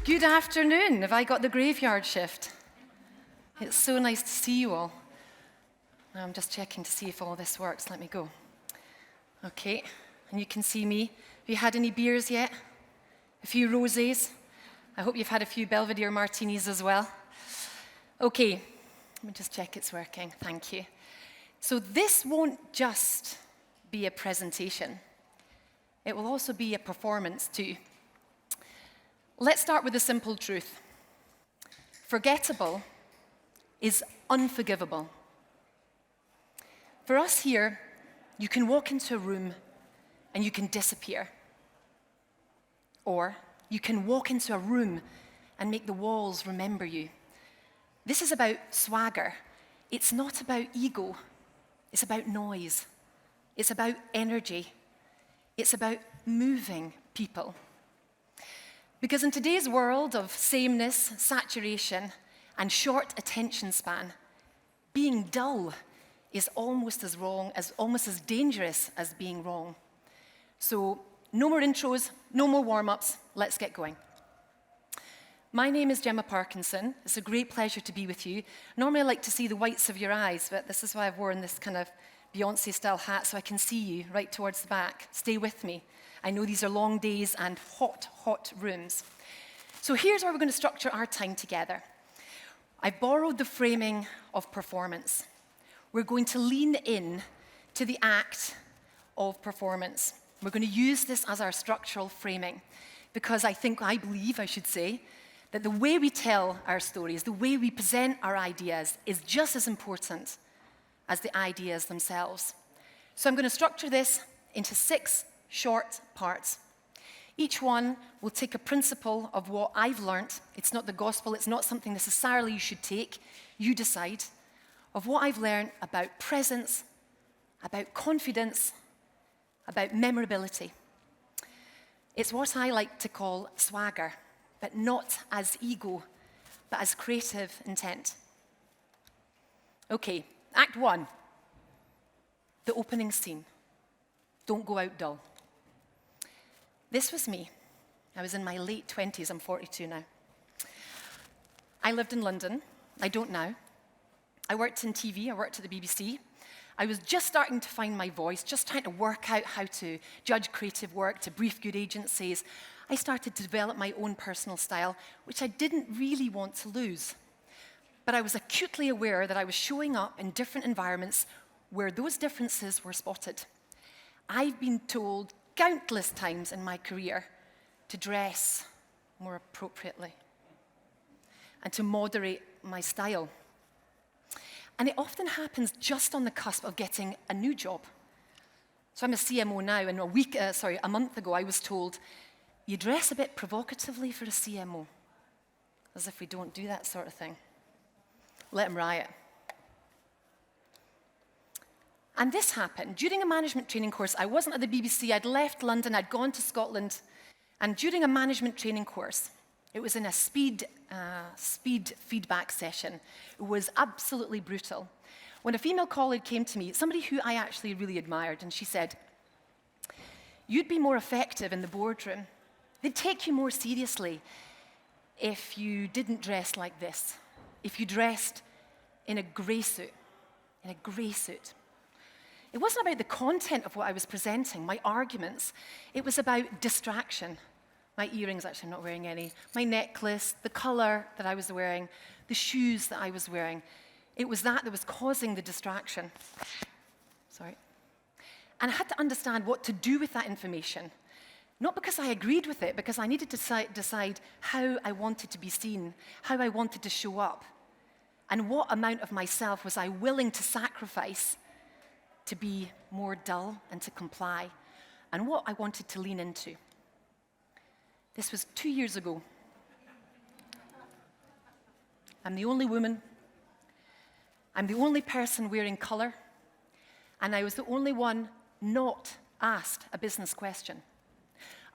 Good afternoon. Have I got the graveyard shift? It's so nice to see you all. I'm just checking to see if all this works. Let me go. Okay, and you can see me. Have you had any beers yet? A few rosés? I hope you've had a few Belvedere martinis as well. Okay, let me just check it's working. Thank you. So this won't just be a presentation. It will also be a performance too. Let's start with a simple truth. Forgettable is unforgivable. For us here, you can walk into a room and you can disappear. Or you can walk into a room and make the walls remember you. This is about swagger. It's not about ego. It's about noise. It's about energy. It's about moving people. Because in today's world of sameness, saturation, and short attention span, being dull is almost as dangerous as being wrong. So no more intros, no more warm-ups, let's get going. My name is Gemma Parkinson. It's a great pleasure to be with you. Normally I like to see the whites of your eyes, but this is why I've worn this kind of Beyonce-style hat, so I can see you right towards the back. Stay with me. I know these are long days and hot, hot rooms. So here's where we're going to structure our time together. I've borrowed the framing of performance. We're going to lean in to the act of performance. We're going to use this as our structural framing because I believe, that the way we tell our stories, the way we present our ideas is just as important as the ideas themselves. So I'm going to structure this into 6 short parts. Each one will take a principle of what I've learnt. It's not the gospel, it's not something necessarily you should take, you decide, of what I've learned about presence, about confidence, about memorability. It's what I like to call swagger, but not as ego, but as creative intent. Okay, Act 1, the opening scene. Don't go out dull. This was me. I was in my late 20s. I'm 42 now. I lived in London. I don't now. I worked in TV. I worked at the BBC. I was just starting to find my voice, just trying to work out how to judge creative work, to brief good agencies. I started to develop my own personal style, which I didn't really want to lose. But I was acutely aware that I was showing up in different environments where those differences were spotted. I've been told countless times in my career to dress more appropriately and to moderate my style. And it often happens just on the cusp of getting a new job. So I'm a CMO now, and a month ago I was told, you dress a bit provocatively for a CMO. As if we don't do that sort of thing. Let them riot. And this happened during a management training course. I wasn't at the BBC, I'd left London, I'd gone to Scotland, and during a management training course, it was in a speed feedback session. It was absolutely brutal. When a female colleague came to me, somebody who I actually really admired, and she said, you'd be more effective in the boardroom. They'd take you more seriously if you didn't dress like this, if you dressed in a grey suit, It wasn't about the content of what I was presenting, my arguments. It was about distraction. My earrings, actually I'm not wearing any, my necklace, the color that I was wearing, the shoes that I was wearing. It was that was causing the distraction. Sorry. And I had to understand what to do with that information. Not because I agreed with it, because I needed to decide how I wanted to be seen, how I wanted to show up, and what amount of myself was I willing to sacrifice to be more dull and to comply, and what I wanted to lean into. This was 2 years ago. I'm the only woman. I'm the only person wearing color, and I was the only one not asked a business question.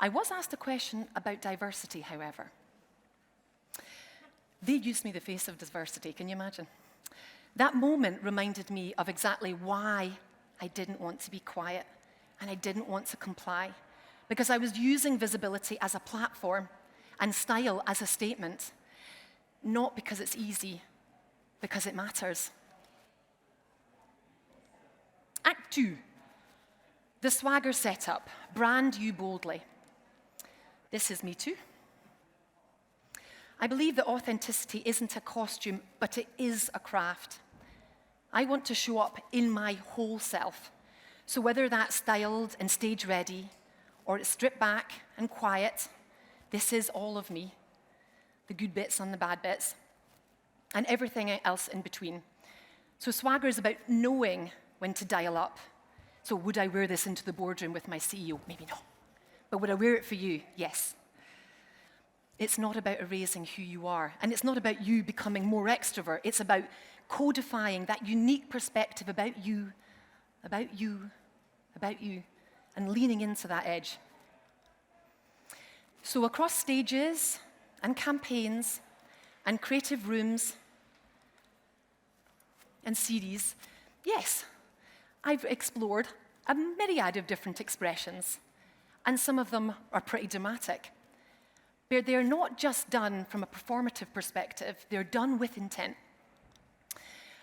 I was asked a question about diversity, however. They used me the face of diversity, can you imagine? That moment reminded me of exactly why I didn't want to be quiet and I didn't want to comply, because I was using visibility as a platform and style as a statement, not because it's easy, because it matters. Act 2, the swagger setup, brand you boldly. This is me too. I believe that authenticity isn't a costume, but it is a craft. I want to show up in my whole self. So whether that's styled and stage ready, or it's stripped back and quiet, this is all of me. The good bits and the bad bits, and everything else in between. So swagger is about knowing when to dial up. So would I wear this into the boardroom with my CEO? Maybe not. But would I wear it for you? Yes. It's not about erasing who you are, and it's not about you becoming more extrovert. It's about codifying that unique perspective about you, about you, about you, and leaning into that edge. So across stages and campaigns and creative rooms and series, yes, I've explored a myriad of different expressions, and some of them are pretty dramatic. But they're not just done from a performative perspective, they're done with intent.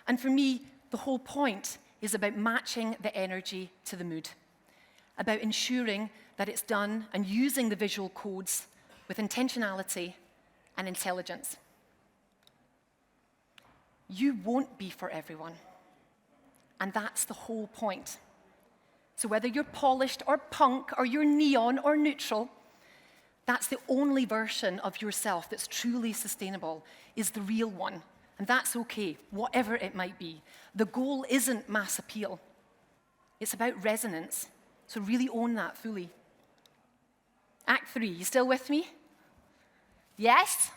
And for me, the whole point is about matching the energy to the mood, about ensuring that it's done and using the visual codes with intentionality and intelligence. You won't be for everyone, and that's the whole point. So whether you're polished or punk or you're neon or neutral, that's the only version of yourself that's truly sustainable, is the real one. And that's okay, whatever it might be. The goal isn't mass appeal. It's about resonance. So really own that fully. Act 3, you still with me? Yes?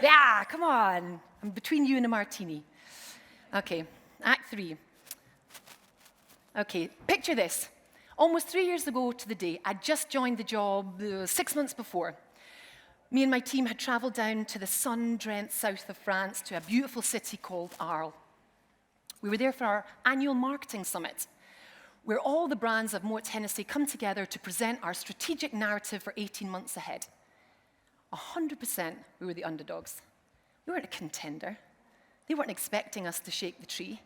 Yeah, come on. I'm between you and a martini. Okay, Act 3. Okay, picture this. Almost 3 years ago to the day, I'd just joined the job 6 months before. Me and my team had traveled down to the sun-drenched south of France to a beautiful city called Arles. We were there for our annual marketing summit, where all the brands of Moet, Hennessy come together to present our strategic narrative for 18 months ahead. 100% we were the underdogs. We weren't a contender. They weren't expecting us to shake the tree.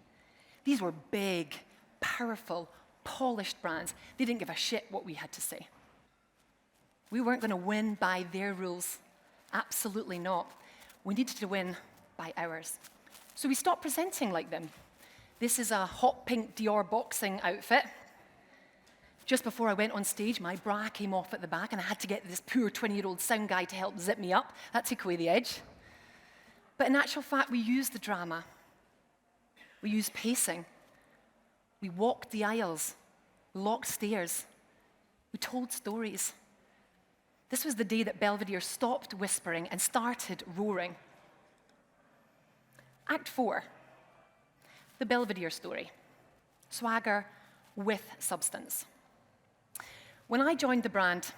These were big, powerful, polished brands. They didn't give a shit what we had to say. We weren't going to win by their rules. Absolutely not. We needed to win by ours. So we stopped presenting like them. This is a hot pink Dior boxing outfit. Just before I went on stage, my bra came off at the back, and I had to get this poor 20-year-old sound guy to help zip me up. That took away the edge. But in actual fact, we used the drama. We used pacing. We walked the aisles. We locked stairs. We told stories. This was the day that Belvedere stopped whispering and started roaring. Act 4, the Belvedere story. Swagger with substance. When I joined the brand,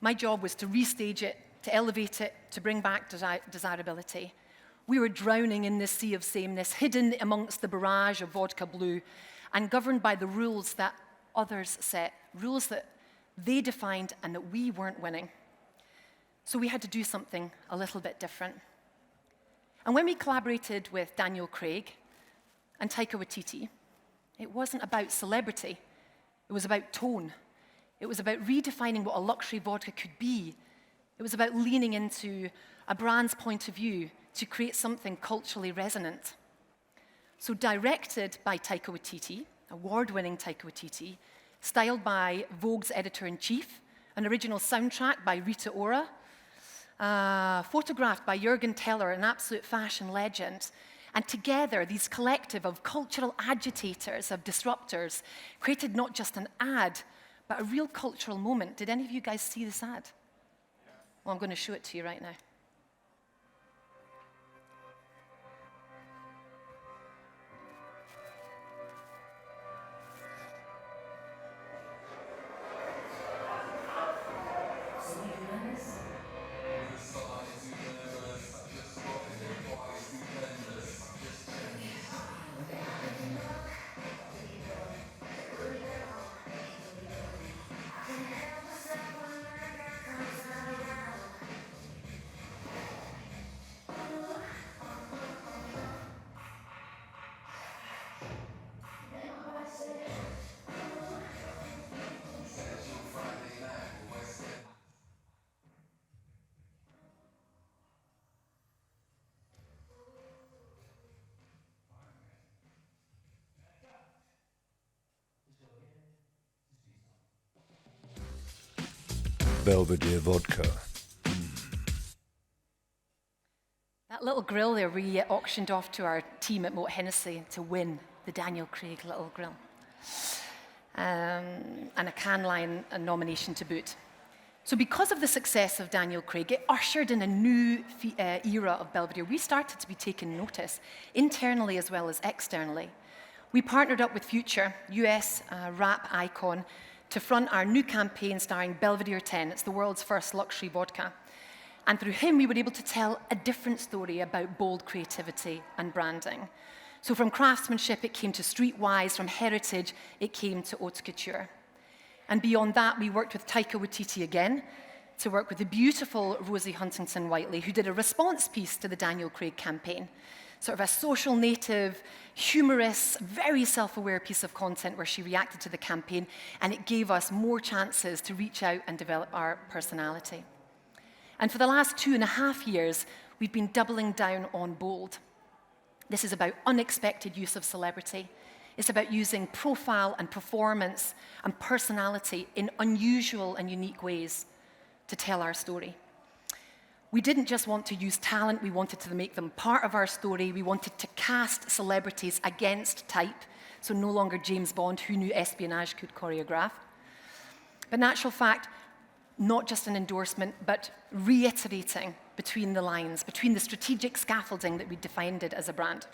my job was to restage it, to elevate it, to bring back desirability. We were drowning in this sea of sameness, hidden amongst the barrage of vodka blue, and governed by the rules that others set, rules that they defined and that we weren't winning. So we had to do something a little bit different. And when we collaborated with Daniel Craig and Taika Waititi, it wasn't about celebrity. It was about tone. It was about redefining what a luxury vodka could be. It was about leaning into a brand's point of view to create something culturally resonant. So directed by Taika Waititi, award-winning Taika Waititi, styled by Vogue's editor-in-chief, an original soundtrack by Rita Ora, photographed by Jürgen Teller, an absolute fashion legend. And together, these collective of cultural agitators, of disruptors, created not just an ad, but a real cultural moment. Did any of you guys see this ad? Well, I'm going to show it to you right now. Belvedere vodka. That little grill there we auctioned off to our team at Moet Hennessy to win the Daniel Craig little grill. And a can line nomination to boot. So because of the success of Daniel Craig, it ushered in a new era of Belvedere. We started to be taken notice, internally as well as externally. We partnered up with Future, US rap icon, to front our new campaign starring Belvedere 10. It's the world's first luxury vodka. And through him, we were able to tell a different story about bold creativity and branding. So from craftsmanship, it came to streetwise. From heritage, it came to haute couture. And beyond that, we worked with Taika Waititi again to work with the beautiful Rosie Huntington-Whiteley, who did a response piece to the Daniel Craig campaign. Sort of a social native, humorous, very self-aware piece of content where she reacted to the campaign, and it gave us more chances to reach out and develop our personality. And for the last 2.5 years, we've been doubling down on bold. This is about unexpected use of celebrity. It's about using profile and performance and personality in unusual and unique ways to tell our story. We didn't just want to use talent, we wanted to make them part of our story. We wanted to cast celebrities against type, so no longer James Bond, who knew espionage could choreograph. But in actual fact, not just an endorsement, but reiterating between the lines, between the strategic scaffolding that we defined it as a brand.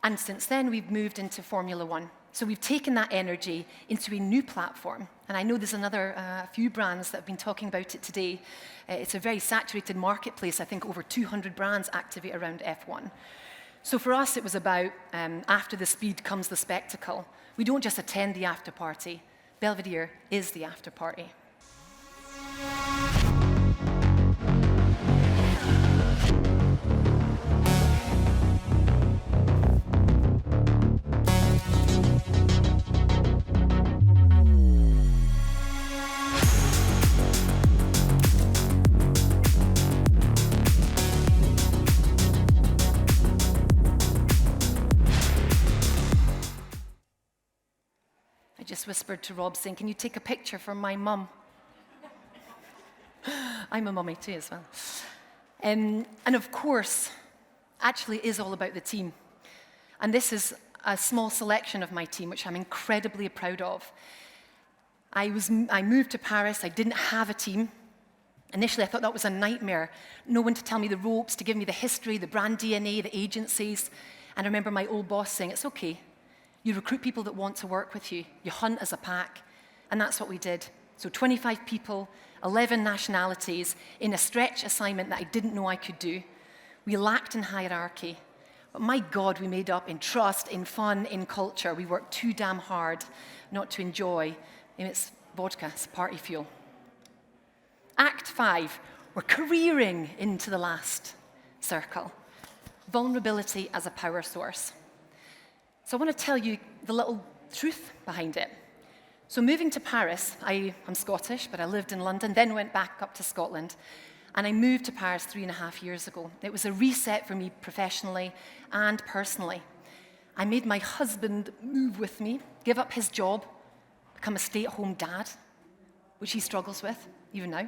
And since then, we've moved into Formula One. So we've taken that energy into a new platform. And I know there's another few brands that have been talking about it today. It's a very saturated marketplace. I think over 200 brands activate around F1. So for us, it was about after the speed comes the spectacle. We don't just attend the after party. Belvedere is the after party. Just whispered to Rob saying, can you take a picture for my mum? I'm a mummy too as well. And of course, actually is all about the team. And this is a small selection of my team, which I'm incredibly proud of. I moved to Paris, I didn't have a team. Initially, I thought that was a nightmare. No one to tell me the ropes, to give me the history, the brand DNA, the agencies. And I remember my old boss saying, it's okay. You recruit people that want to work with you. You hunt as a pack. And that's what we did. So 25 people, 11 nationalities, in a stretch assignment that I didn't know I could do. We lacked in hierarchy. But my God, we made up in trust, in fun, in culture. We worked too damn hard not to enjoy. And it's vodka, it's party fuel. Act 5, we're careering into the last circle. Vulnerability as a power source. So I want to tell you the little truth behind it. So moving to Paris, I'm Scottish, but I lived in London, then went back up to Scotland, and I moved to Paris 3.5 years ago. It was a reset for me professionally and personally. I made my husband move with me, give up his job, become a stay-at-home dad, which he struggles with, even now.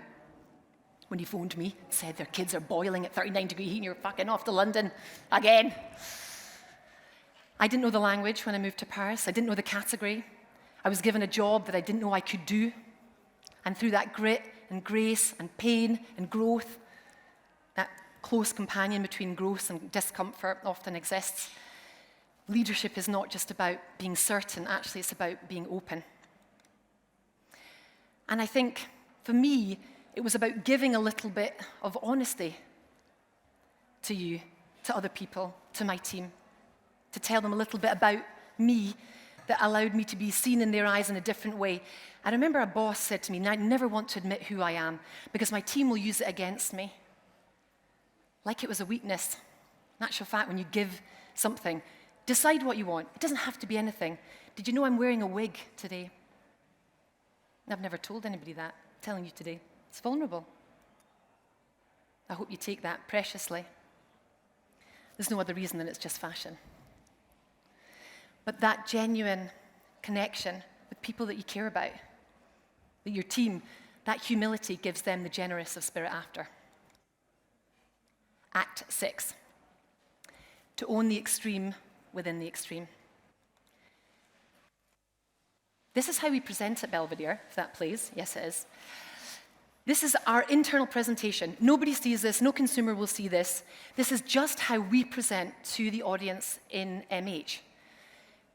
When he phoned me, said their kids are boiling at 39-degree heat and you're fucking off to London again. I didn't know the language when I moved to Paris. I didn't know the category. I was given a job that I didn't know I could do. And through that grit and grace and pain and growth, that close companion between growth and discomfort often exists. Leadership is not just about being certain, actually it's about being open. And I think, for me, it was about giving a little bit of honesty to you, to other people, to my team, to tell them a little bit about me that allowed me to be seen in their eyes in a different way. I remember a boss said to me, I never want to admit who I am because my team will use it against me. Like it was a weakness. In actual fact, when you give something, decide what you want. It doesn't have to be anything. Did you know I'm wearing a wig today? I've never told anybody that. I'm telling you today. It's vulnerable. I hope you take that preciously. There's no other reason than it's just fashion. But that genuine connection with people that you care about, that your team, That humility gives them the generous of spirit after. Act 6. To own the extreme within the extreme. This is how we present at Belvedere, if that plays. Yes, it is. This is our internal presentation. Nobody sees this, no consumer will see this. This is just how we present to the audience in MH.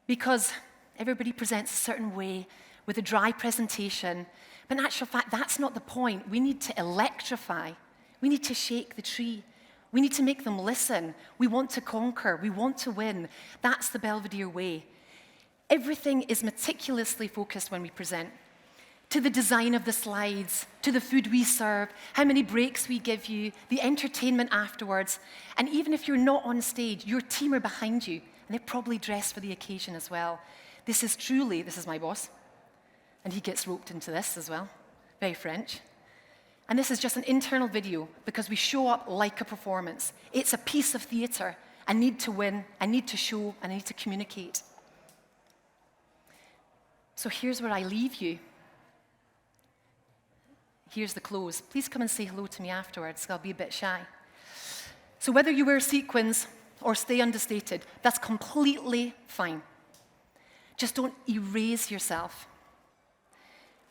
Because everybody presents a certain way with a dry presentation, but in actual fact, that's not the point. We need to electrify. We need to shake the tree. We need to make them listen. We want to conquer. We want to win. That's the Belvedere way. Everything is meticulously focused when we present. To the design of the slides, to the food we serve, how many breaks we give you, the entertainment afterwards. And even if you're not on stage, your team are behind you, and they're probably dressed for the occasion as well. This is my boss, and he gets roped into this as well. Very French. And this is just an internal video because we show up like a performance. It's a piece of theater. I need to win, I need to show, and I need to communicate. So here's where I leave you. Here's the close. Please come and say hello to me afterwards. I'll be a bit shy. So whether you wear sequins or stay understated, that's completely fine. Just don't erase yourself.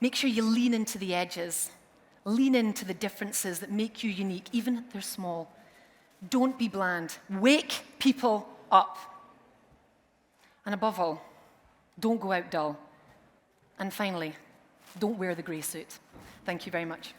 Make sure you lean into the edges. Lean into the differences that make you unique, even if they're small. Don't be bland. Wake people up. And above all, don't go out dull. And finally, don't wear the grey suit. Thank you very much.